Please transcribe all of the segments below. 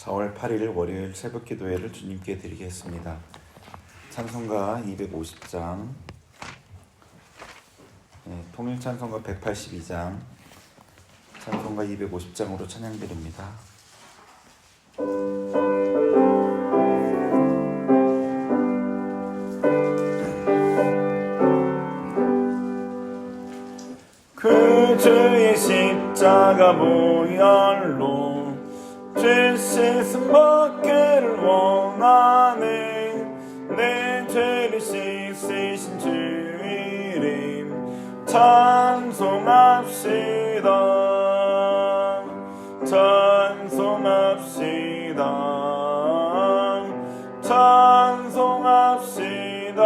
4월 8일 월요일 새벽 기도회를 주님께 드리겠습니다. 찬송가 250장, 통일 찬송가 182장, 찬송가 250장으로 찬양드립니다. 그 주의 십자가 보혈로 죄 씻음 받기를 원하네. 내 죄를 씻으신 주 이름 찬송합시다. 찬송합시다. 찬송합시다.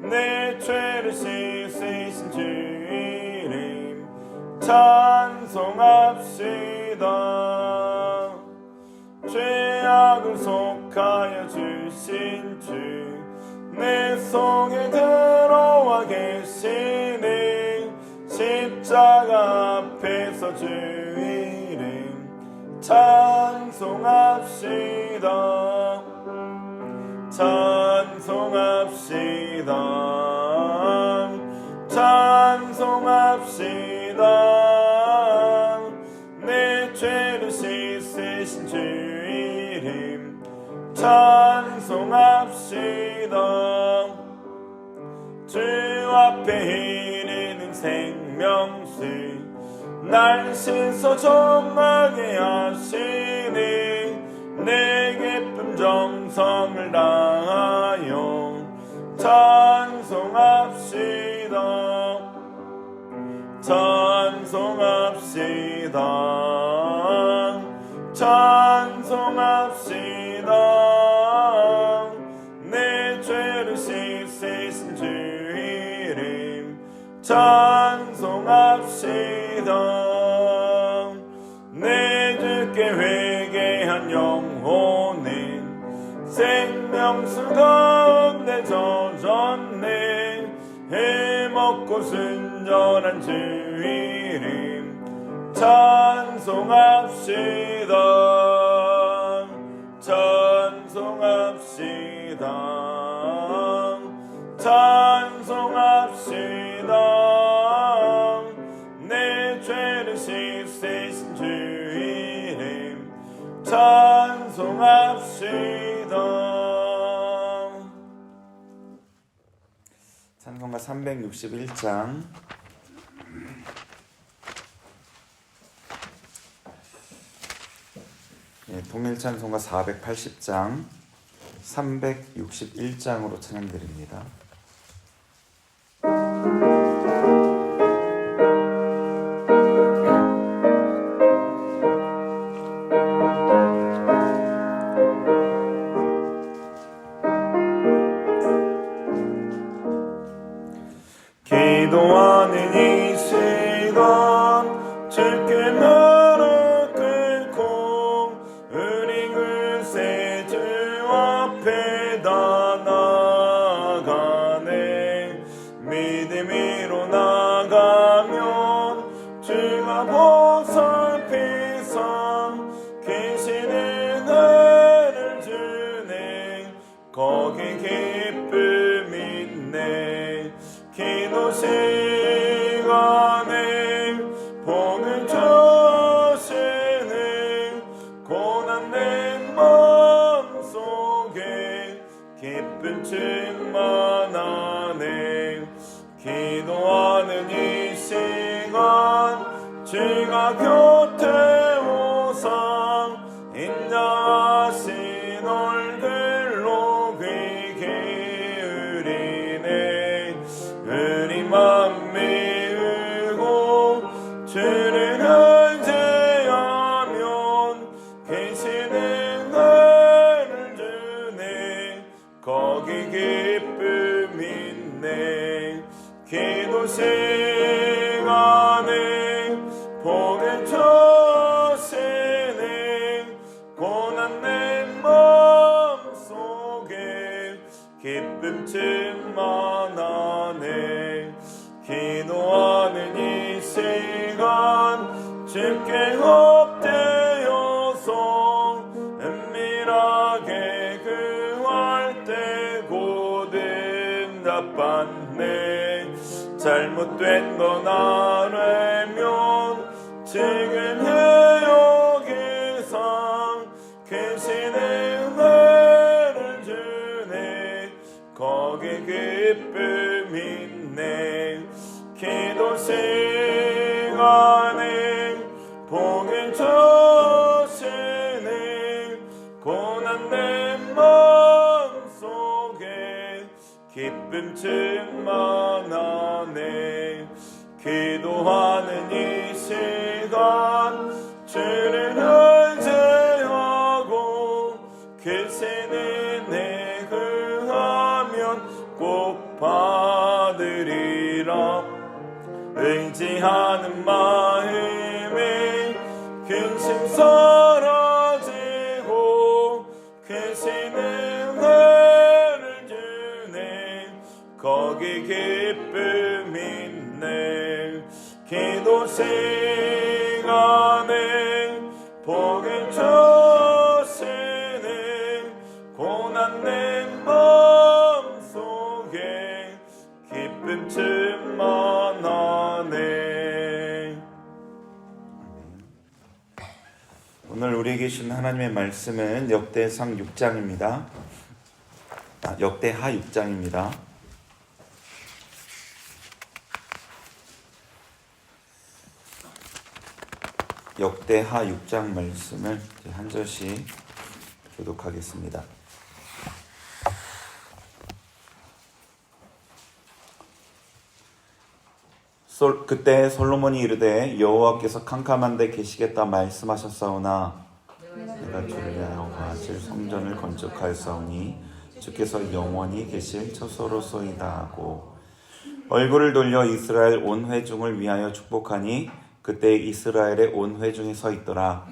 내 죄를 씻으신 주 이름 찬송합시다. 죄악을 속하여 주신 주 내 속에 들어와 계시네. 십자가 앞에서 주 이름 찬송합시다. 찬송합시다. 찬송합시다. 내 죄를 씻으신 주 이름 찬송합시다. 주 앞에 이르는 생명수 날 씻어 정하게 하시니. 내 기쁨 정성을 다하여 찬송합시다. 찬송합시다. 찬송합시다. 내 죄를 씻으신 주 이름 찬송합시다. 내 주께 회개한 영혼은 생명수 가운데 젖었네. 해먹고 순전한 주 이름 찬송합시다. 찬송합시다. 찬송합시다. 내 죄를 씻으신 주 이름 찬송합시다. 찬송가 361장, 통일 찬송가 480장, 361장으로 찬양드립니다. 기도하는 이 시간 주께 무릎 꿇고 우리 글쎄 주 앞에 다 나가네. 믿음으로 나가면 주가 보살피사 계시는 은혜를 주네. 거기 기쁨 있네. 기도 시간에 복을 주시네. 고난 내 마음속에 기쁨 충만하네. 기도하는 이 시간 주가 곁에 오사 인자하신 얼굴로 귀 기울이네. 우리 맘 메우고 주를 의지하면 계시는 은혜를 주네. 거기 기쁨 있네. 기도 시간에 복을 주시네. 고난 내 마음속에 기쁨 충만하네. 기도하는 이 시간 주께 엎드려서 잘못된 건 알면 지금 여기서 계시는 은혜를 주네. 거기 기쁨 있네. 기도 시간에 복을 주시네. 고난 내 마음속에 기쁨 충만하네. 기도하는 이 시간 주를 의지하고 계시는 내 구하면 꼭 받으리라. 의지하는 마음에 근심 사라지고 계시는 은혜를 주네. 거기 기쁨 있네. 기도 시간에 복을 주시네. 고난 내 마음속에 기쁨 충만하네. 오늘 우리에게 주신 하나님의 말씀은 역대상 6장입니다. 역대하 6장입니다. 역대하 6장 말씀을 한 절씩 교독하겠습니다. 그때 솔로몬이 이르되 여호와께서 캄캄한 데 계시겠다 말씀하셨사오나 내가 주를 위하여 화실 성전을 건축하였사오니 주께서 영원히 계실 처소로소이다 하고 얼굴을 돌려 이스라엘 온 회중을 위하여 축복하니 그때 이스라엘의 온 회중이 서 있더라.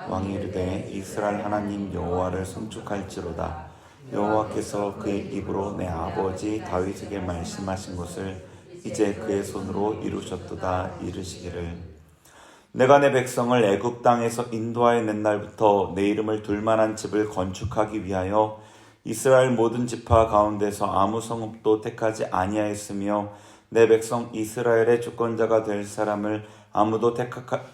왕이 이르되 이스라엘 하나님 여호와를 송축할지로다. 여호와께서 그의 입으로 내 아버지 다윗에게 말씀하신 것을 이제 그의 손으로 이루셨도다. 이르시기를 내가 내 백성을 애굽 땅에서 인도하여 낸 날부터 내 이름을 둘 만한 집을 건축하기 위하여 이스라엘 모든 지파 가운데서 아무 성읍도 택하지 아니하였으며 내 백성 이스라엘의 주권자가 될 사람을 아무도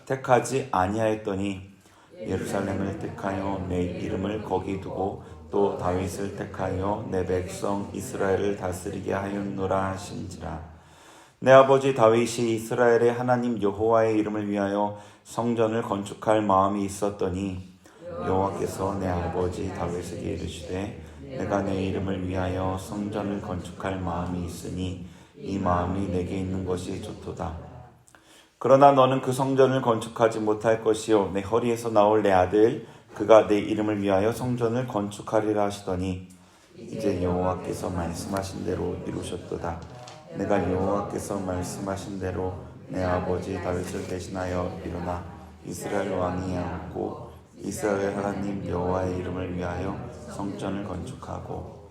택하지 아니하였더니 예루살렘을 택하여 내 이름을 거기 두고 또 다윗을 택하여 내 백성 이스라엘을 다스리게 하였노라 하신지라. 내 아버지 다윗이 이스라엘의 하나님 여호와의 이름을 위하여 성전을 건축할 마음이 있었더니 여호와께서 내 아버지 다윗에게 이르시되 내가 내 이름을 위하여 성전을 건축할 마음이 있으니 이 마음이 내게 있는 것이 좋도다. 그러나 너는 그 성전을 건축하지 못할 것이요 내 허리에서 나올 내 아들 그가 내 이름을 위하여 성전을 건축하리라 하시더니 이제 여호와께서 말씀하신 대로 이루셨도다. 내가 여호와께서 말씀하신 대로 내 아버지 다윗을 대신하여 일어나 이스라엘 왕이 앉고 이스라엘 하나님 여호와의 이름을 위하여 성전을 건축하고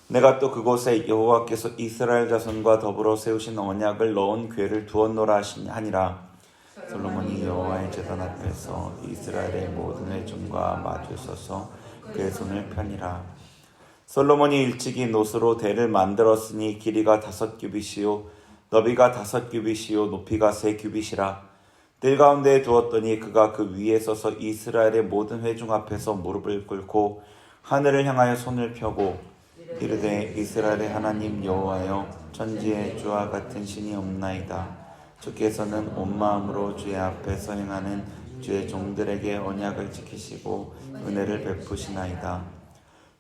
내가 또 그곳에 여호와께서 이스라엘 자손과 더불어 세우신 언약을 넣은 궤를 두었노라 하니라. 솔로몬이 여호와의 제단 앞에서 이스라엘의 모든 회중과 마주 서서 그의 손을 펴니라. 솔로몬이 일찍이 노스로 대를 만들었으니 길이가 5규빗이요 너비가 5규빗이요 높이가 3규빗이라. 뜰 가운데에 두었더니 그가 그 위에 서서 이스라엘의 모든 회중 앞에서 무릎을 꿇고 하늘을 향하여 손을 펴고 이르되 이스라엘의 하나님 여호와여 천지에 주와 같은 신이 없나이다. 주께서는 온 마음으로 주의 앞에서 행하는 주의 종들에게 언약을 지키시고 은혜를 베푸시나이다.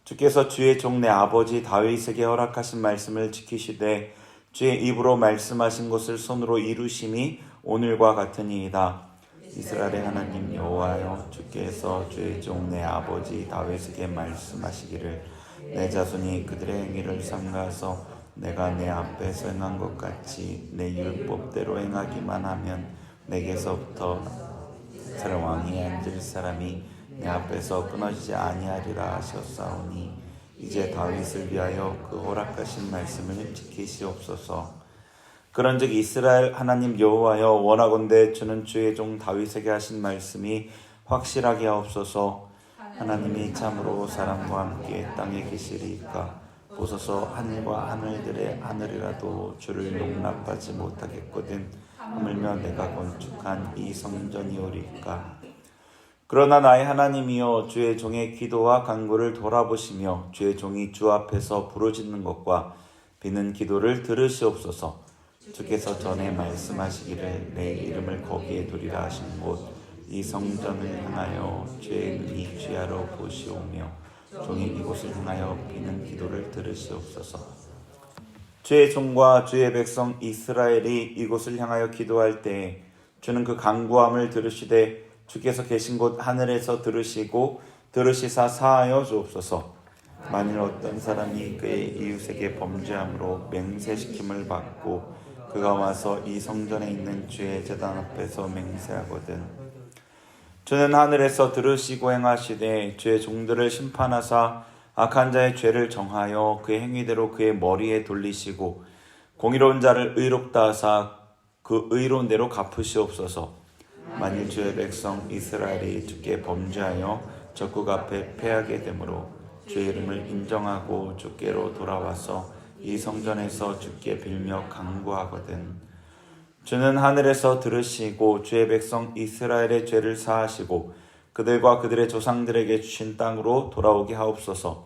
주께서 주의 종 내 아버지 다윗에게 허락하신 말씀을 지키시되 주의 입으로 말씀하신 것을 손으로 이루심이 오늘과 같으니이다. 이스라엘의 하나님 여호와여 주께서 주의 종 내 아버지 다윗에게 말씀하시기를 내 자손이 그들의 행위를 삼가서 내가 내 앞에서 행한 것 같이 내 율법대로 행하기만 하면 내게서부터 이스라엘 왕이 앉을 사람이 내 앞에서 끊어지지 아니하리라 하셨사오니 이제 다윗을 위하여 그 허락하신 말씀을 지키시옵소서. 그런즉 이스라엘 하나님 여호와여 원하건대 주는 주의 종 다윗에게 하신 말씀이 확실하게 하옵소서. 하나님이 참으로 사람과 함께 땅에 계시리이까 보소서 하늘과 하늘들의 하늘이라도 주를 용납하지 못하겠거든 하물며 내가 건축한 이 성전이오리까. 그러나 나의 하나님이여 주의 종의 기도와 간구를 돌아보시며 주의 종이 주 앞에서 부르짖는 것과 비는 기도를 들으시옵소서. 주께서 전에 말씀하시기를 내 이름을 거기에 두리라 하신 곳 이 성전을 향하여 주의 눈이 주야로 보시오며 종이 이곳을 향하여 비는 기도를 들으시옵소서. 주의 종과 주의 백성 이스라엘이 이곳을 향하여 기도할 때에 주는 그 간구함을 들으시되 주께서 계신 곳 하늘에서 들으시고 들으시사 사하여 주옵소서. 만일 어떤 사람이 그의 이웃에게 범죄함으로 맹세시킴을 받고 그가 와서 이 성전에 있는 주의 제단 앞에서 맹세하거든 주는 하늘에서 들으시고 행하시되 주의 종들을 심판하사 악한 자의 죄를 정하여 그의 행위대로 그의 머리에 돌리시고 공의로운 자를 의롭다 하사 그 의로운 대로 갚으시옵소서. 만일 주의 백성 이스라엘이 주께 범죄하여 적국 앞에 패하게 되므로 주의 이름을 인정하고 주께로 돌아와서 이 성전에서 주께 빌며 간구하거든 주는 하늘에서 들으시고 주의 백성 이스라엘의 죄를 사하시고 그들과 그들의 조상들에게 주신 땅으로 돌아오게 하옵소서.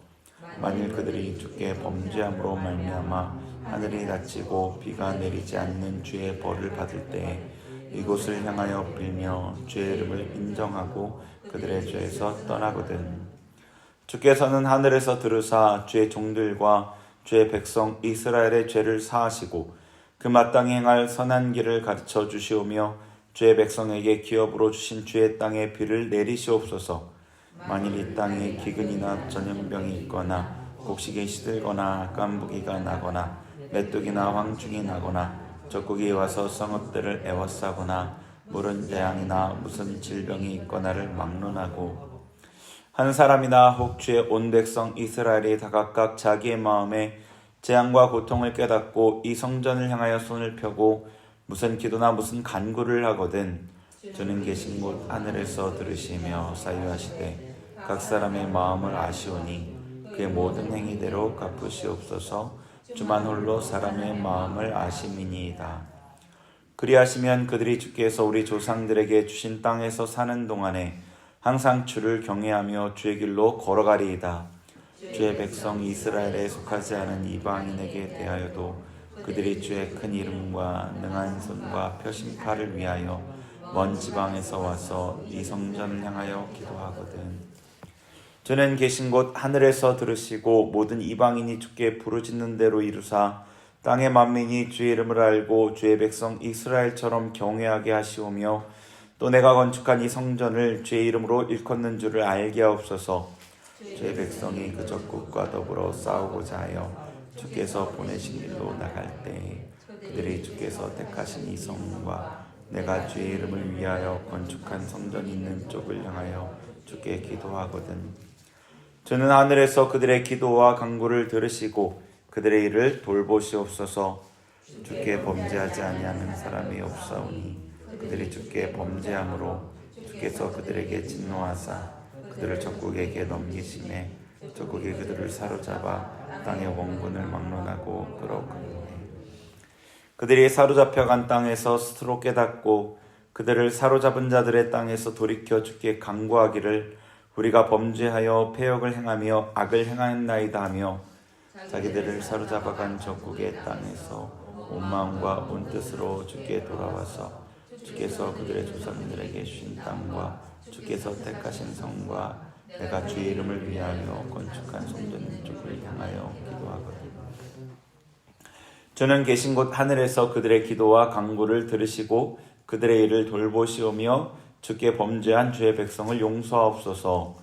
만일 그들이 주께 범죄함으로 말미암아 하늘이 닫히고 비가 내리지 않는 주의 벌을 받을 때에 이곳을 향하여 빌며 주의 이름을 인정하고 그들의 죄에서 떠나거든 주께서는 하늘에서 들으사 주의 종들과 주의 백성 이스라엘의 죄를 사하시고 그 마땅히 행할 선한 길을 가르쳐 주시오며 주의 백성에게 기업으로 주신 주의 땅에 비를 내리시옵소서. 만일 이 땅에 기근이나 전염병이 있거나 곡식이 시들거나 깐부기가 나거나 메뚜기나 황충이 나거나 적국이 와서 성읍들을 에워싸거나 물은 재앙이나 무슨 질병이 있거나를 막론하고 한 사람이나 혹 주의 온 백성 이스라엘이 다 각각 자기의 마음에 재앙과 고통을 깨닫고 이 성전을 향하여 손을 펴고 무슨 기도나 무슨 간구를 하거든 주는 계신 곳 하늘에서 들으시며 사유하시되 각 사람의 마음을 아시오니 그의 모든 행위대로 갚으시옵소서. 주만 홀로 사람의 마음을 아심이니이다. 그리하시면 그들이 주께서 우리 조상들에게 주신 땅에서 사는 동안에 항상 주를 경외하며 주의 길로 걸어가리이다. 주의 백성 이스라엘에 속하지 않은 이방인에게 대하여도 그들이 주의 큰 이름과 능한 손과 표심팔을 위하여 먼 지방에서 와서 이 성전을 향하여 기도하거든 주는 계신 곳 하늘에서 들으시고 모든 이방인이 주께 부르짖는 대로 이루사 땅의 만민이 주의 이름을 알고 주의 백성 이스라엘처럼 경외하게 하시오며 또 내가 건축한 이 성전을 주의 이름으로 일컫는 줄을 알게 하옵소서. 주의 백성이 그 적국과 더불어 싸우고자 하여 주께서 보내신 길로 나갈 때 그들이 주께서 택하신 이 성과 내가 주의 이름을 위하여 건축한 성전이 있는 쪽을 향하여 주께 기도하거든 주는 하늘에서 그들의 기도와 간구를 들으시고 그들의 일을 돌보시옵소서. 주께 범죄하지 아니하는 사람이 없사오니 그들이 주께 범죄함으로 주께서 그들에게 진노하사 그들을 적국에게 넘기심에 적국이 그들을 사로잡아 땅의 원군을 막론하고 끌어가리니 그들이 사로잡혀간 땅에서 스스로 깨닫고 그들을 사로잡은 자들의 땅에서 돌이켜 주께 간구하기를 우리가 범죄하여 패역을 행하며 악을 행하였나이다 하며 자기들을 사로잡아간 적국의 땅에서 온 마음과 온 뜻으로 주께 돌아와서 주께서 그들의 조상들에게 주신 땅과 주께서 택하신 성과 내가 주의 이름을 위하여 건축한 성전 쪽을 향하여 기도하거든 주는 계신 곳 하늘에서 그들의 기도와 간구를 들으시고 그들의 일을 돌보시오며 주께 범죄한 주의 백성을 용서하옵소서.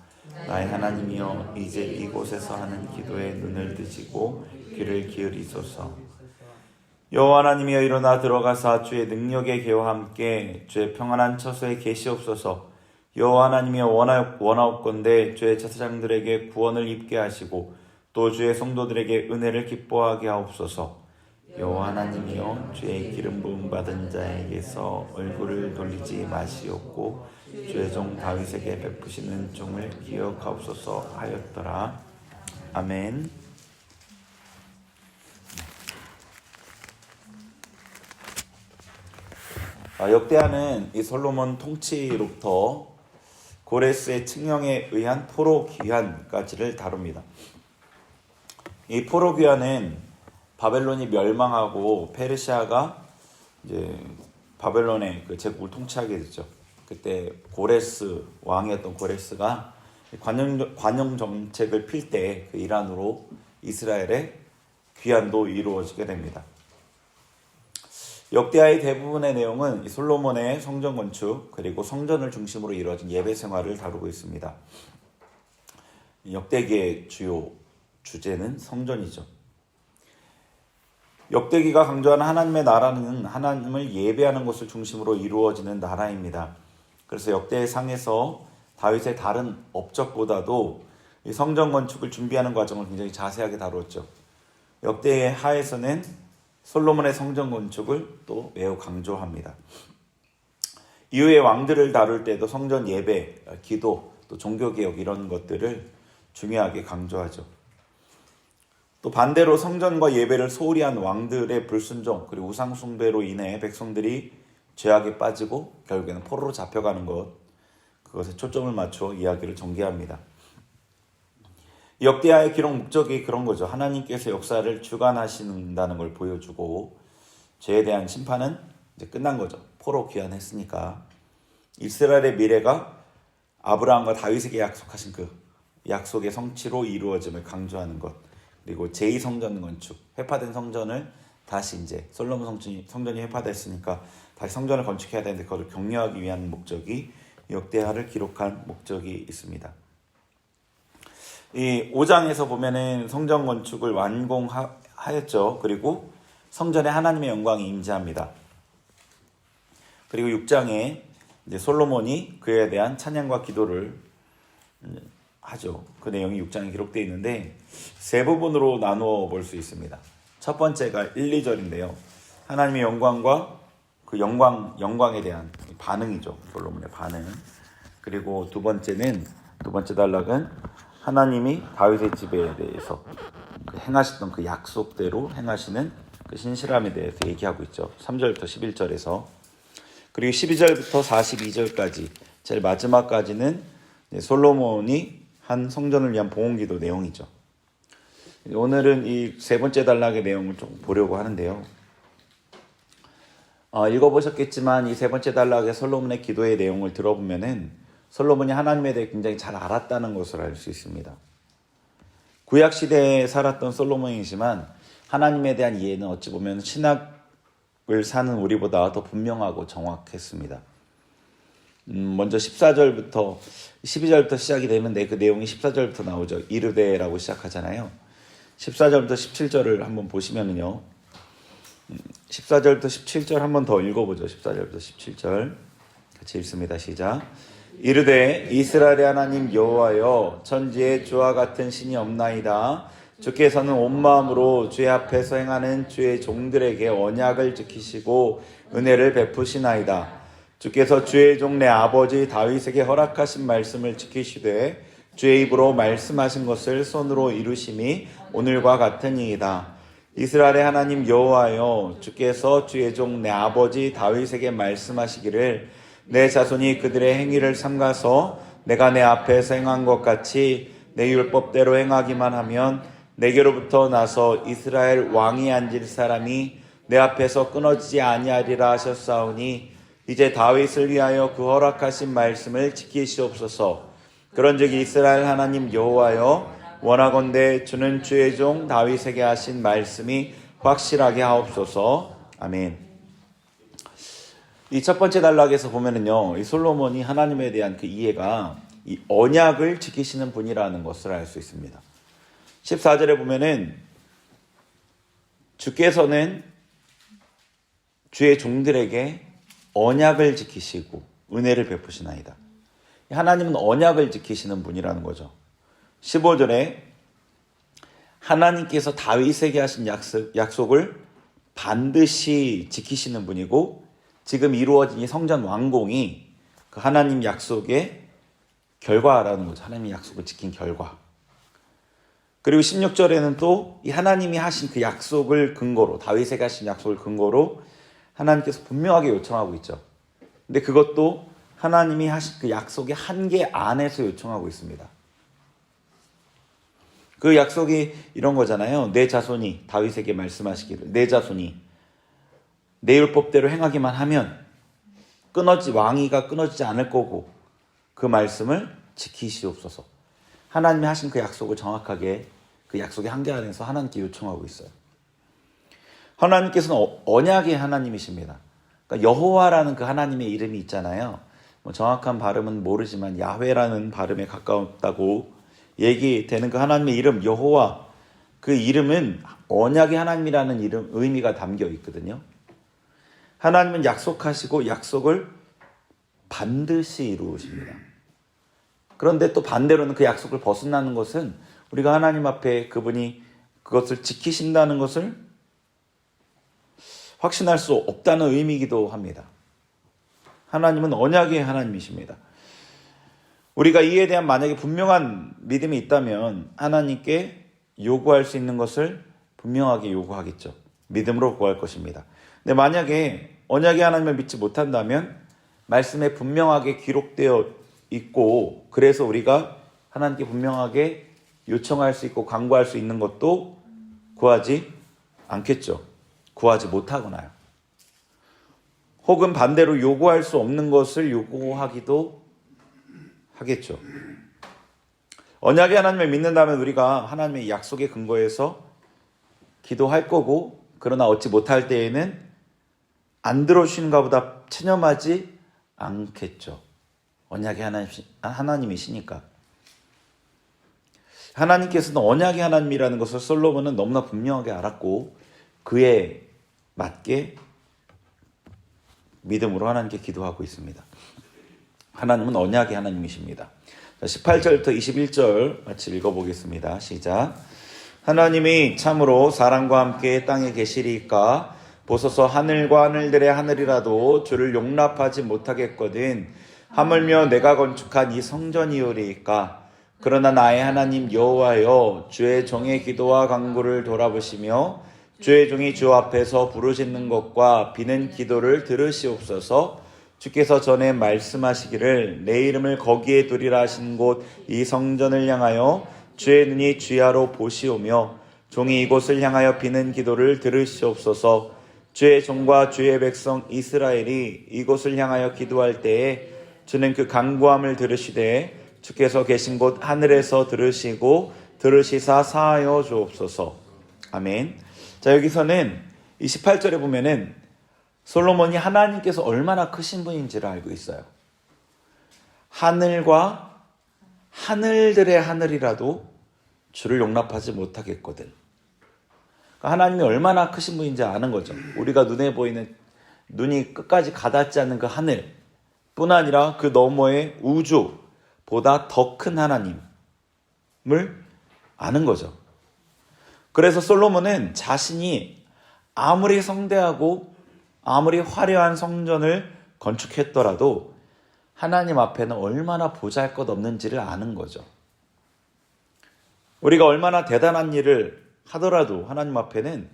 나의 하나님이여 이제 이곳에서 하는 기도에 눈을 뜨시고 귀를 기울이소서. 여호와 하나님이여 일어나 들어가사 주의 능력의 개와 함께 주의 평안한 처소에 계시옵소서. 여호와 하나님이여 원하옵건대 주의 제사장들에게 구원을 입게 하시고 또 주의 성도들에게 은혜를 기뻐하게 하옵소서. 여호와 하나님이여 주의 기름 부음 받은 자에게서 얼굴을 돌리지 마시옵고 주의 종 다윗에게 베푸시는 종을 기억하옵소서 하였더라. 아멘. 역대하는 이 솔로몬 통치로부터 고레스의 칙령에 의한 포로 귀환까지를 다룹니다. 이 포로 귀환은 바벨론이 멸망하고 페르시아가 이제 바벨론의 그 제국을 통치하게 됐죠. 그때 고레스 왕이었던 고레스가 관용 정책을 필 때 그 일환으로 이스라엘의 귀환도 이루어지게 됩니다. 역대하의 대부분의 내용은 이 솔로몬의 성전 건축 그리고 성전을 중심으로 이루어진 예배 생활을 다루고 있습니다. 역대기의 주요 주제는 성전이죠. 역대기가 강조하는 하나님의 나라는 하나님을 예배하는 것을 중심으로 이루어지는 나라입니다. 그래서 역대상에서 다윗의 다른 업적보다도 이 성전 건축을 준비하는 과정을 굉장히 자세하게 다루었죠. 역대의 하에서는 솔로몬의 성전 건축을 또 매우 강조합니다. 이후의 왕들을 다룰 때도 성전 예배, 기도, 또 종교개혁 이런 것들을 중요하게 강조하죠. 또 반대로 성전과 예배를 소홀히 한 왕들의 불순종 그리고 우상숭배로 인해 백성들이 죄악에 빠지고 결국에는 포로로 잡혀가는 것, 그것에 초점을 맞춰 이야기를 전개합니다. 역대하의 기록 목적이 그런 거죠. 하나님께서 역사를 주관하신다는 걸 보여주고 죄에 대한 심판은 이제 끝난 거죠. 포로 귀환했으니까 이스라엘의 미래가 아브라함과 다윗에게 약속하신 그 약속의 성취로 이루어짐을 강조하는 것, 그리고 제2성전 건축, 회파된 성전을 다시 이제 솔로몬 성전이 회파됐으니까 다시 성전을 건축해야 되는데 그것을 격려하기 위한 목적이 역대하를 기록한 목적이 있습니다. 이 5장에서 보면은 성전 건축을 완공하였죠. 그리고 성전에 하나님의 영광이 임재합니다. 그리고 6장에 이제 솔로몬이 그에 대한 찬양과 기도를 하죠. 그 내용이 6장에 기록되어 있는데 세 부분으로 나누어 볼 수 있습니다. 첫 번째가 1, 2절인데요. 하나님의 영광과 그 영광에 대한 반응이죠. 솔로몬의 반응. 그리고 두 번째 단락은 하나님이 다윗의 집에 대해서 행하셨던 그 약속대로 행하시는 그 신실함에 대해서 얘기하고 있죠. 3절부터 11절에서. 그리고 12절부터 42절까지 제일 마지막까지는 솔로몬이 한 성전을 위한 봉헌기도 내용이죠. 오늘은 이 세 번째 단락의 내용을 좀 보려고 하는데요. 읽어보셨겠지만 이 세 번째 단락의 솔로몬의 기도의 내용을 들어보면은 솔로몬이 하나님에 대해 굉장히 잘 알았다는 것을 알 수 있습니다. 구약시대에 살았던 솔로몬이지만 하나님에 대한 이해는 어찌 보면 신학을 사는 우리보다 더 분명하고 정확했습니다. 먼저 14절부터 12절부터 시작이 되는데 그 내용이 14절부터 나오죠. 이르되라고 시작하잖아요. 14절부터 17절을 한번 보시면은요. 14절부터 17절 한번 더 읽어보죠. 14절부터 17절 같이 읽습니다. 시작. 이르되 이스라엘의 하나님 여호와여 천지에 주와 같은 신이 없나이다. 주께서는 온 마음으로 주의 앞에서 행하는 주의 종들에게 언약을 지키시고 은혜를 베푸시나이다. 주께서 주의 종 내 아버지 다윗에게 허락하신 말씀을 지키시되 주의 입으로 말씀하신 것을 손으로 이루심이 오늘과 같으니이다. 이스라엘의 하나님 여호와여 주께서 주의 종 내 아버지 다윗에게 말씀하시기를 내 자손이 그들의 행위를 삼가서 내가 내 앞에서 행한 것 같이 내 율법대로 행하기만 하면 내게로부터 나서 이스라엘 왕이 앉을 사람이 내 앞에서 끊어지지 아니하리라 하셨사오니 이제 다윗을 위하여 그 허락하신 말씀을 지키시옵소서. 그런즉 이스라엘 하나님 여호와여 원하건대 주는 주의 종 다윗에게 하신 말씀이 확실하게 하옵소서. 아멘. 이 첫 번째 단락에서 보면은요, 이 솔로몬이 하나님에 대한 그 이해가 이 언약을 지키시는 분이라는 것을 알 수 있습니다. 14절에 보면은 주께서는 주의 종들에게 언약을 지키시고 은혜를 베푸시나이다. 하나님은 언약을 지키시는 분이라는 거죠. 15절에 하나님께서 다윗에게 하신 약속을 반드시 지키시는 분이고 지금 이루어진 이 성전 완공이 그 하나님 약속의 결과라는 거죠. 하나님의 약속을 지킨 결과. 그리고 16절에는 또 이 하나님이 하신 그 약속을 근거로 다윗에게 하신 약속을 근거로 하나님께서 분명하게 요청하고 있죠. 근데 그것도 하나님이 하신 그 약속의 한계 안에서 요청하고 있습니다. 그 약속이 이런 거잖아요. 내 자손이, 다윗에게 말씀하시기를, 내 자손이 내 율법대로 행하기만 하면 왕위가 끊어지지 않을 거고 그 말씀을 지키시옵소서. 하나님이 하신 그 약속을 정확하게 그 약속의 한계 안에서 하나님께 요청하고 있어요. 하나님께서는 언약의 하나님이십니다. 그러니까 여호와라는 그 하나님의 이름이 있잖아요. 정확한 발음은 모르지만 야훼라는 발음에 가까웠다고 얘기되는 그 하나님의 이름 여호와, 그 이름은 언약의 하나님이라는 의미가 담겨 있거든요. 하나님은 약속하시고 약속을 반드시 이루십니다. 그런데 또 반대로는 그 약속을 벗어나는 것은 우리가 하나님 앞에 그분이 그것을 지키신다는 것을 확신할 수 없다는 의미이기도 합니다. 하나님은 언약의 하나님이십니다. 우리가 이에 대한 만약에 분명한 믿음이 있다면 하나님께 요구할 수 있는 것을 분명하게 요구하겠죠. 믿음으로 구할 것입니다. 근데 만약에 언약의 하나님을 믿지 못한다면 말씀에 분명하게 기록되어 있고 그래서 우리가 하나님께 분명하게 요청할 수 있고 간구할 수 있는 것도 구하지 않겠죠. 구하지 못하거나요. 혹은 반대로 요구할 수 없는 것을 요구하기도 하겠죠. 언약의 하나님을 믿는다면 우리가 하나님의 약속에 근거해서 기도할 거고, 그러나 얻지 못할 때에는 안 들어주시는가 보다 체념하지 않겠죠. 언약의 하나님이시니까. 하나님께서는 언약의 하나님이라는 것을 솔로몬은 너무나 분명하게 알았고 그에 맞게 믿음으로 하나님께 기도하고 있습니다. 하나님은 언약의 하나님이십니다. 18절부터 21절 같이 읽어보겠습니다. 시작. 하나님이 참으로 사람과 함께 땅에 계시리까 보소서 하늘과 하늘들의 하늘이라도 주를 용납하지 못하겠거든 하물며 내가 건축한 이 성전이오리이까 그러나 나의 하나님 여호와여 주의 종의 기도와 간구를 돌아보시며 주의 종이 주 앞에서 부르짖는 것과 비는 기도를 들으시옵소서. 주께서 전에 말씀하시기를 내 이름을 거기에 두리라 하신 곳 이 성전을 향하여 주의 눈이 주야로 보시오며 종이 이곳을 향하여 비는 기도를 들으시옵소서. 주의 종과 주의 백성 이스라엘이 이곳을 향하여 기도할 때에 주는 그 간구함을 들으시되 주께서 계신 곳 하늘에서 들으시고 들으시사 사하여 주옵소서. 아멘. 자, 여기서는 28절에 보면은 솔로몬이 하나님께서 얼마나 크신 분인지를 알고 있어요. 하늘과 하늘들의 하늘이라도 주를 용납하지 못하겠거든. 그러니까 하나님이 얼마나 크신 분인지 아는 거죠. 우리가 눈에 보이는 눈이 끝까지 가닿지 않는 그 하늘뿐 아니라 그 너머의 우주보다 더 큰 하나님을 아는 거죠. 그래서 솔로몬은 자신이 아무리 성대하고 아무리 화려한 성전을 건축했더라도 하나님 앞에는 얼마나 보잘것없는지를 아는 거죠. 우리가 얼마나 대단한 일을 하더라도 하나님 앞에는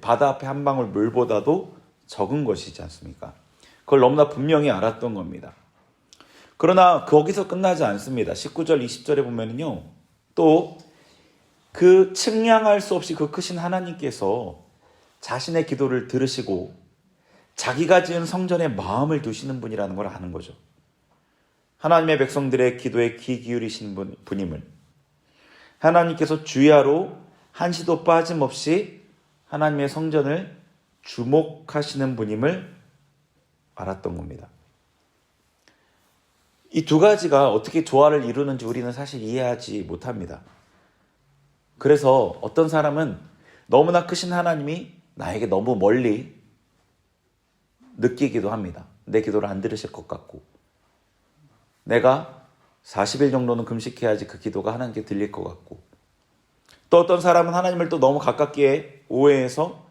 바다 앞에 한 방울 물보다도 적은 것이지 않습니까? 그걸 너무나 분명히 알았던 겁니다. 그러나 거기서 끝나지 않습니다. 19절 20절에 보면요, 또 그 측량할 수 없이 그 크신 하나님께서 자신의 기도를 들으시고 자기가 지은 성전에 마음을 두시는 분이라는 걸 아는 거죠. 하나님의 백성들의 기도에 귀 기울이신 분임을, 하나님께서 주야로 한시도 빠짐없이 하나님의 성전을 주목하시는 분임을 알았던 겁니다. 이 두 가지가 어떻게 조화를 이루는지 우리는 사실 이해하지 못합니다. 그래서 어떤 사람은 너무나 크신 하나님이 나에게 너무 멀리 느끼기도 합니다. 내 기도를 안 들으실 것 같고, 내가 40일 정도는 금식해야지 그 기도가 하나님께 들릴 것 같고, 또 어떤 사람은 하나님을 또 너무 가깝게 오해해서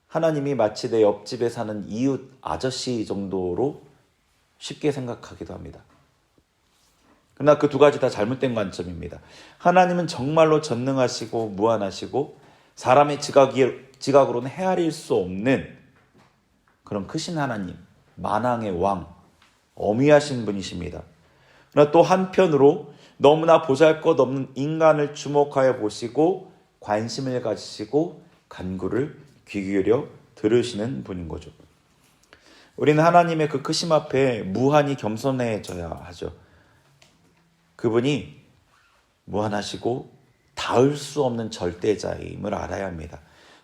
하나님이 마치 내 옆집에 사는 이웃 아저씨 정도로 쉽게 생각하기도 합니다. 그러나 그 두 가지 다 잘못된 관점입니다. 하나님은 정말로 전능하시고 무한하시고 사람의 지각으로는 헤아릴 수 없는 그런 크신 하나님, 만왕의 왕, 엄위하신 분이십니다. 그러나 또 한편으로 너무나 보잘것없는 인간을 주목하여 보시고 관심을 가지시고 간구를 귀 기울여 들으시는 분인 거죠. 우리는 하나님의 그 크심 앞에 무한히 겸손해져야 하죠. 그분이 무한하시고 닿을 수 없는 절대자임을 알아야 합니다.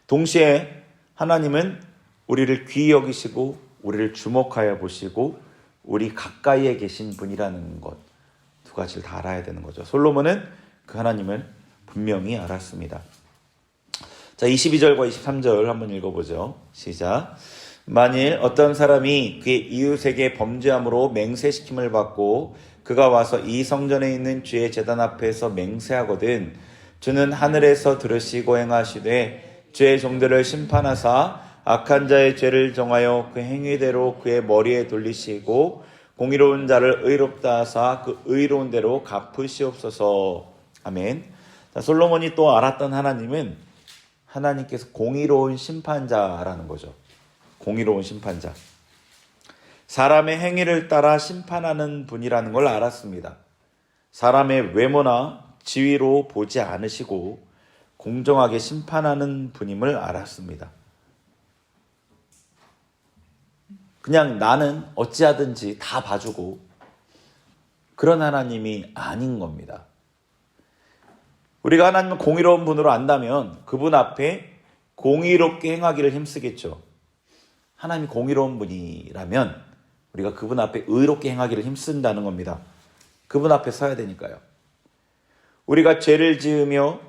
동시에 하나님은 우리를 귀히 여기시고 우리를 주목하여 보시고 우리 가까이에 계신 분이라는 것, 두 가지를 다 알아야 되는 거죠. 솔로몬은 그 하나님을 분명히 알았습니다. 자, 22절과 23절 한번 읽어보죠. 시작. 만일 어떤 사람이 그의 이웃에게 범죄함으로 맹세시킴을 받고 그가 와서 이 성전에 있는 주의 제단 앞에서 맹세하거든 주는 하늘에서 들으시고 행하시되 주의 종들을 심판하사 악한 자의 죄를 정하여 그 행위대로 그의 머리에 돌리시고 공의로운 자를 의롭다 하사 그 의로운 대로 갚으시옵소서. 아멘. 자, 솔로몬이 또 알았던 하나님은 하나님께서 공의로운 심판자라는 거죠. 공의로운 심판자. 사람의 행위를 따라 심판하는 분이라는 걸 알았습니다. 사람의 외모나 지위로 보지 않으시고 공정하게 심판하는 분임을 알았습니다. 그냥 나는 어찌하든지 다 봐주고 그런 하나님이 아닌 겁니다. 우리가 하나님을 공의로운 분으로 안다면 그분 앞에 공의롭게 행하기를 힘쓰겠죠. 하나님이 공의로운 분이라면 우리가 그분 앞에 의롭게 행하기를 힘쓴다는 겁니다. 그분 앞에 서야 되니까요. 우리가 죄를 지으며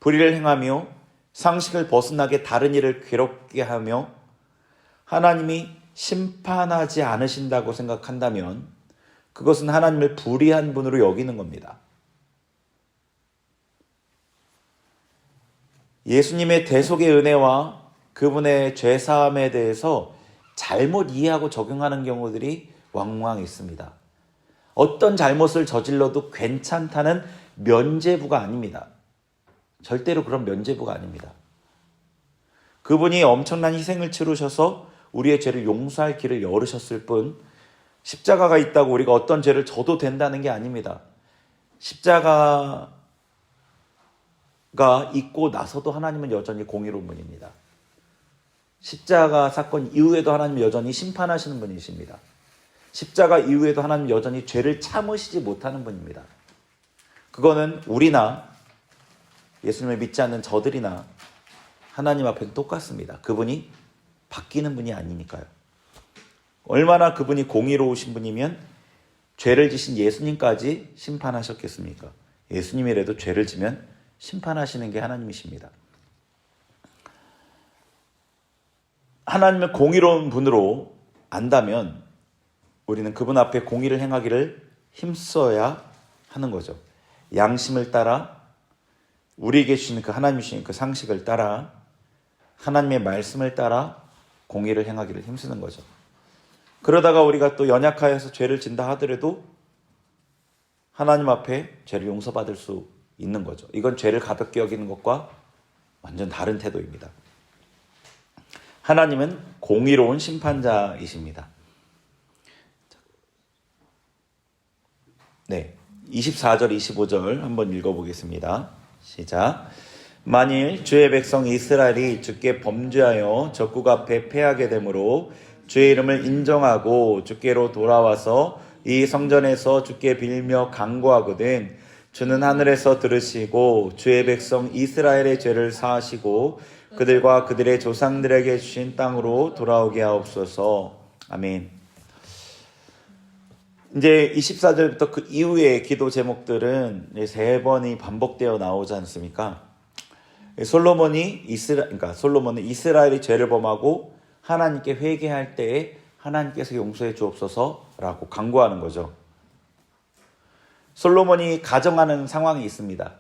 불의를 행하며 상식을 벗어나게 다른 일을 괴롭게 하며 하나님이 심판하지 않으신다고 생각한다면 그것은 하나님을 불의한 분으로 여기는 겁니다. 예수님의 대속의 은혜와 그분의 죄사함에 대해서 잘못 이해하고 적용하는 경우들이 왕왕 있습니다. 어떤 잘못을 저질러도 괜찮다는 면죄부가 아닙니다. 절대로 그런 면죄부가 아닙니다. 그분이 엄청난 희생을 치르셔서 우리의 죄를 용서할 길을 열으셨을 뿐 십자가가 있다고 우리가 어떤 죄를 져도 된다는 게 아닙니다. 십자가가 있고 나서도 하나님은 여전히 공의로운 분입니다. 십자가 사건 이후에도 하나님은 여전히 심판하시는 분이십니다. 십자가 이후에도 하나님은 여전히 죄를 참으시지 못하는 분입니다. 그거는 우리나 예수님을 믿지 않는 저들이나 하나님 앞에는 똑같습니다. 그분이 바뀌는 분이 아니니까요. 얼마나 그분이 공의로우신 분이면 죄를 지신 예수님까지 심판하셨겠습니까? 예수님이라도 죄를 지면 심판하시는 게 하나님이십니다. 하나님을 공의로운 분으로 안다면 우리는 그분 앞에 공의를 행하기를 힘써야 하는 거죠. 양심을 따라 우리에게 주시는 그 하나님이 주신 그 상식을 따라 하나님의 말씀을 따라 공의를 행하기를 힘쓰는 거죠. 그러다가 우리가 또 연약하여서 죄를 진다 하더라도 하나님 앞에 죄를 용서받을 수 있는 거죠. 이건 죄를 가볍게 여기는 것과 완전 다른 태도입니다. 하나님은 공의로운 심판자이십니다. 네, 24절, 25절 한번 읽어보겠습니다. 시작. 만일 주의 백성 이스라엘이 주께 범죄하여 적국 앞에 패하게 되므로 주의 이름을 인정하고 주께로 돌아와서 이 성전에서 주께 빌며 간구하거든 주는 하늘에서 들으시고 주의 백성 이스라엘의 죄를 사하시고 그들과 그들의 조상들에게 주신 땅으로 돌아오게 하옵소서. 아멘. 이제 24절부터 그 이후의 기도 제목들은 3번이 반복되어 나오지 않습니까? 솔로몬은 이스라엘이 죄를 범하고 하나님께 회개할 때에 하나님께서 용서해 주옵소서라고 간구하는 거죠. 솔로몬이 가정하는 상황이 있습니다.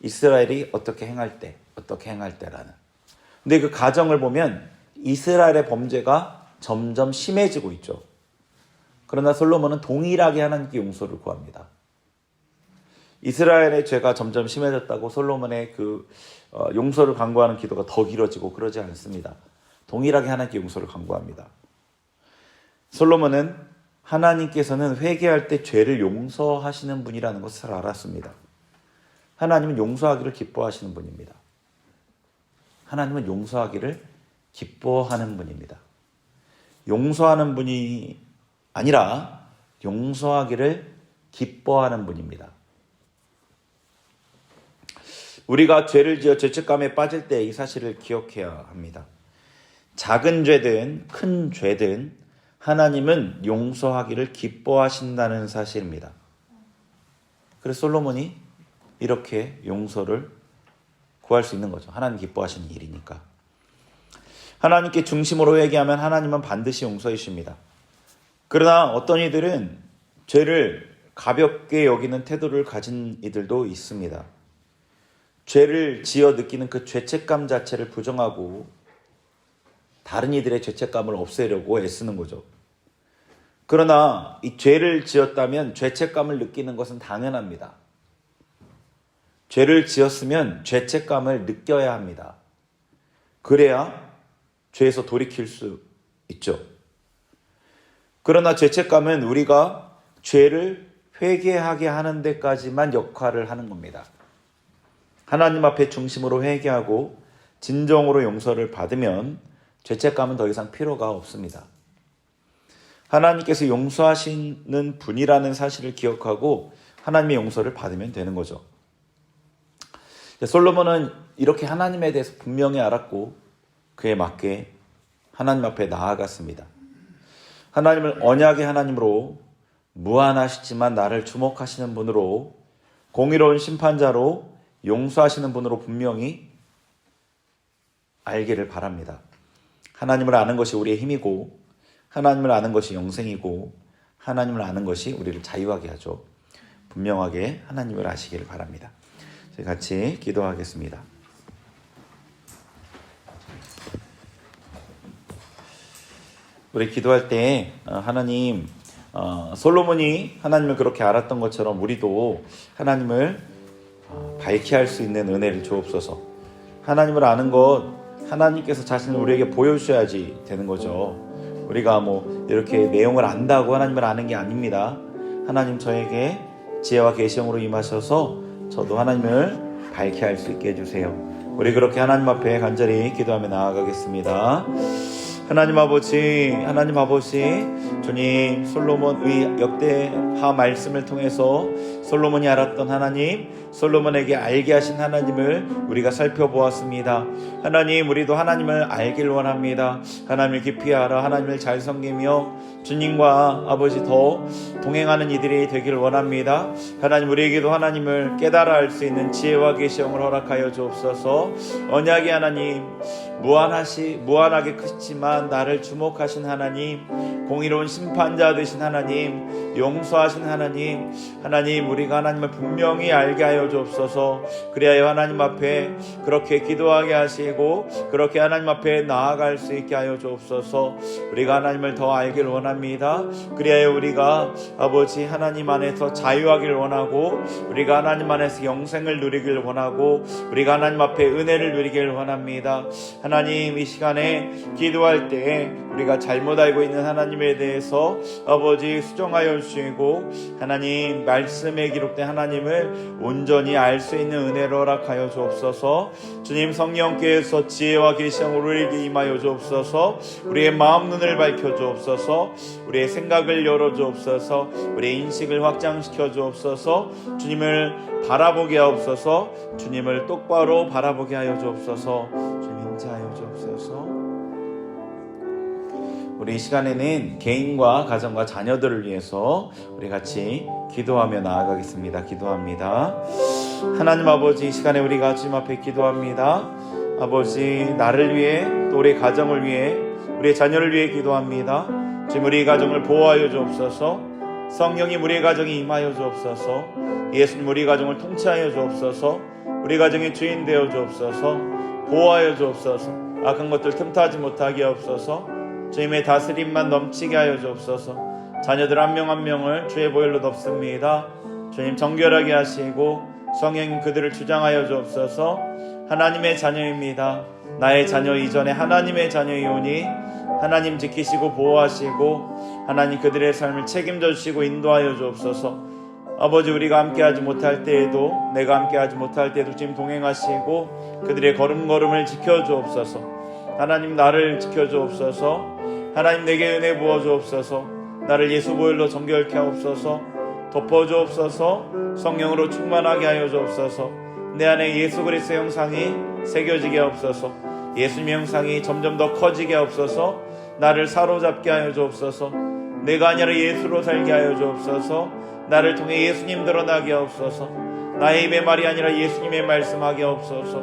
이스라엘이 어떻게 행할 때라는. 근데 그 가정을 보면 이스라엘의 범죄가 점점 심해지고 있죠. 그러나 솔로몬은 동일하게 하나님께 용서를 구합니다. 이스라엘의 죄가 점점 심해졌다고 솔로몬의 그 용서를 간구하는 기도가 더 길어지고 그러지 않습니다. 동일하게 하나님께 용서를 간구합니다. 솔로몬은 하나님께서는 회개할 때 죄를 용서하시는 분이라는 것을 알았습니다. 하나님은 용서하기를 기뻐하시는 분입니다. 하나님은 용서하기를 기뻐하는 분입니다. 용서하는 분이 아니라 용서하기를 기뻐하는 분입니다. 우리가 죄를 지어 죄책감에 빠질 때 이 사실을 기억해야 합니다. 작은 죄든 큰 죄든 하나님은 용서하기를 기뻐하신다는 사실입니다. 그래서 솔로몬이 이렇게 용서를 구할 수 있는 거죠. 하나님 기뻐하시는 일이니까. 하나님께 중심으로 회개하면 하나님은 반드시 용서해 주십니다. 그러나 어떤 이들은 죄를 가볍게 여기는 태도를 가진 이들도 있습니다. 죄를 지어 느끼는 그 죄책감 자체를 부정하고 다른 이들의 죄책감을 없애려고 애쓰는 거죠. 그러나 이 죄를 지었다면 죄책감을 느끼는 것은 당연합니다. 죄를 지었으면 죄책감을 느껴야 합니다. 그래야 죄에서 돌이킬 수 있죠. 그러나 죄책감은 우리가 죄를 회개하게 하는 데까지만 역할을 하는 겁니다. 하나님 앞에 중심으로 회개하고 진정으로 용서를 받으면 죄책감은 더 이상 필요가 없습니다. 하나님께서 용서하시는 분이라는 사실을 기억하고 하나님의 용서를 받으면 되는 거죠. 솔로몬은 이렇게 하나님에 대해서 분명히 알았고 그에 맞게 하나님 앞에 나아갔습니다. 하나님을 언약의 하나님으로 무한하시지만 나를 주목하시는 분으로 공의로운 심판자로 용서하시는 분으로 분명히 알기를 바랍니다. 하나님을 아는 것이 우리의 힘이고 하나님을 아는 것이 영생이고 하나님을 아는 것이 우리를 자유하게 하죠. 분명하게 하나님을 아시기를 바랍니다. 저희 같이 기도하겠습니다. 우리 기도할 때 하나님, 솔로몬이 하나님을 그렇게 알았던 것처럼 우리도 하나님을 밝히 할 수 있는 은혜를 주옵소서. 하나님을 아는 것, 하나님께서 자신을 우리에게 보여주셔야지 되는 거죠. 우리가 이렇게 내용을 안다고 하나님을 아는 게 아닙니다. 하나님 저에게 지혜와 계시형으로 임하셔서 저도 하나님을 밝히 할 수 있게 해주세요. 우리 그렇게 하나님 앞에 간절히 기도하며 나아가겠습니다. 하나님 아버지, 주님, 솔로몬의 역대하 말씀을 통해서 솔로몬이 알았던 하나님, 솔로몬에게 알게 하신 하나님을 우리가 살펴보았습니다. 하나님, 우리도 하나님을 알길 원합니다. 하나님을 깊이 알아 하나님을 잘 섬기며 주님과 아버지 더 동행하는 이들이 되기를 원합니다. 하나님, 우리에게도 하나님을 깨달아 알 수 있는 지혜와 계시형을 허락하여 주옵소서. 언약의 하나님, 무한하게 크시지만 나를 주목하신 하나님, 공의로운 심판자 되신 하나님, 용서하신 하나님, 우리가 하나님을 분명히 알게 하여 주옵소서. 그리하여 하나님 앞에 그렇게 기도하게 하시고 그렇게 하나님 앞에 나아갈 수 있게 하여 주옵소서. 우리가 하나님을 더 알기를 원합니다. 그리하여 우리가 아버지 하나님 안에서 자유하기를 원하고 우리가 하나님 안에서 영생을 누리기를 원하고 우리가 하나님 앞에 은혜를 누리기를 원합니다. 하나님, 이 시간에 기도할 때 우리가 잘못 알고 있는 하나님에 대해서 아버지 수정하여 주시고 하나님 말씀에 기록된 하나님을 온전히 알 수 있는 은혜를 허락하여 주옵소서. 주님, 성령께서 지혜와 계시형으로 우리에게 임하여 주옵소서. 우리의 마음 눈을 밝혀 주옵소서. 우리의 생각을 열어 주옵소서. 우리의 인식을 확장시켜 주옵소서. 주님을 바라보게 하옵소서. 주님을 똑바로 바라보게 하여 주옵소서. 주님 인자하여 주옵소서. 우리 이 시간에는 개인과 가정과 자녀들을 위해서 우리 같이 기도하며 나아가겠습니다. 기도합니다. 하나님 아버지, 이 시간에 우리가 주님 앞에 기도합니다. 아버지, 나를 위해 또 우리 가정을 위해 우리의 자녀를 위해 기도합니다. 주님, 우리 가정을 보호하여 주옵소서. 성령님, 우리의 가정에 임하여 주옵소서. 예수님, 우리 가정을 통치하여 주옵소서. 우리 가정의 주인 되어 주옵소서. 보호하여 주옵소서. 악한 것들 틈타지 못하게 하옵소서. 주님의 다스림만 넘치게 하여 주옵소서. 자녀들 한 명 한 명을 주의 보혈로 덮습니다. 주님, 정결하게 하시고 성령 그들을 주장하여 주옵소서. 하나님의 자녀입니다. 나의 자녀 이전에 하나님의 자녀이오니 하나님 지키시고 보호하시고 하나님 그들의 삶을 책임져 주시고 인도하여 주옵소서. 아버지, 우리가 함께하지 못할 때에도, 내가 함께하지 못할 때에도 주님 동행하시고 그들의 걸음걸음을 지켜주옵소서. 하나님, 나를 지켜주옵소서. 하나님, 내게 은혜 부어주옵소서. 나를 예수 보혈로 정결케 하옵소서. 덮어주옵소서. 성령으로 충만하게 하여 주옵소서. 내 안에 예수 그리스도의 형상이 새겨지게 하옵소서. 예수님의 형상이 점점 더 커지게 하옵소서. 나를 사로잡게 하여 주옵소서. 내가 아니라 예수로 살게 하여 주옵소서. 나를 통해 예수님 드러나게 하옵소서. 나의 입의 말이 아니라 예수님의 말씀하게 하옵소서.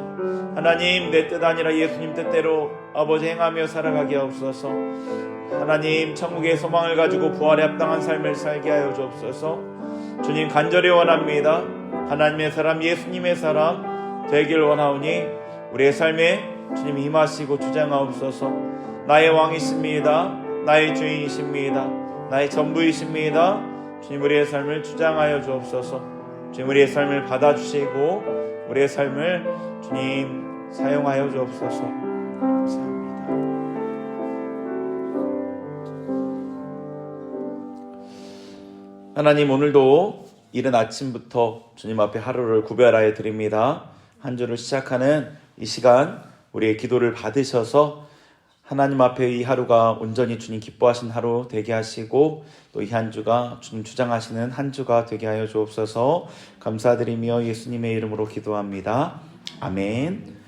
하나님, 내 뜻 아니라 예수님 뜻대로 아버지 행하며 살아가게 하옵소서. 하나님, 천국의 소망을 가지고 부활에 합당한 삶을 살게 하여 주옵소서. 주님, 간절히 원합니다. 하나님의 사람, 예수님의 사람 되길 원하오니 우리의 삶에 주님 임하시고 주장하옵소서. 나의 왕이십니다. 나의 주인이십니다. 나의 전부이십니다. 주님, 우리의 삶을 주장하여 주옵소서. 주님, 우리의 삶을 받아주시고 우리의 삶을 주님 사용하여 주옵소서. 감사합니다. 하나님, 오늘도 이른 아침부터 주님 앞에 하루를 구별하여 드립니다. 한 주를 시작하는 이 시간 우리의 기도를 받으셔서 하나님 앞에 이 하루가 온전히 주님 기뻐하신 하루 되게 하시고 또 이 한 주가 주님 주장하시는 한 주가 되게 하여 주옵소서. 감사드리며 예수님의 이름으로 기도합니다. 아멘.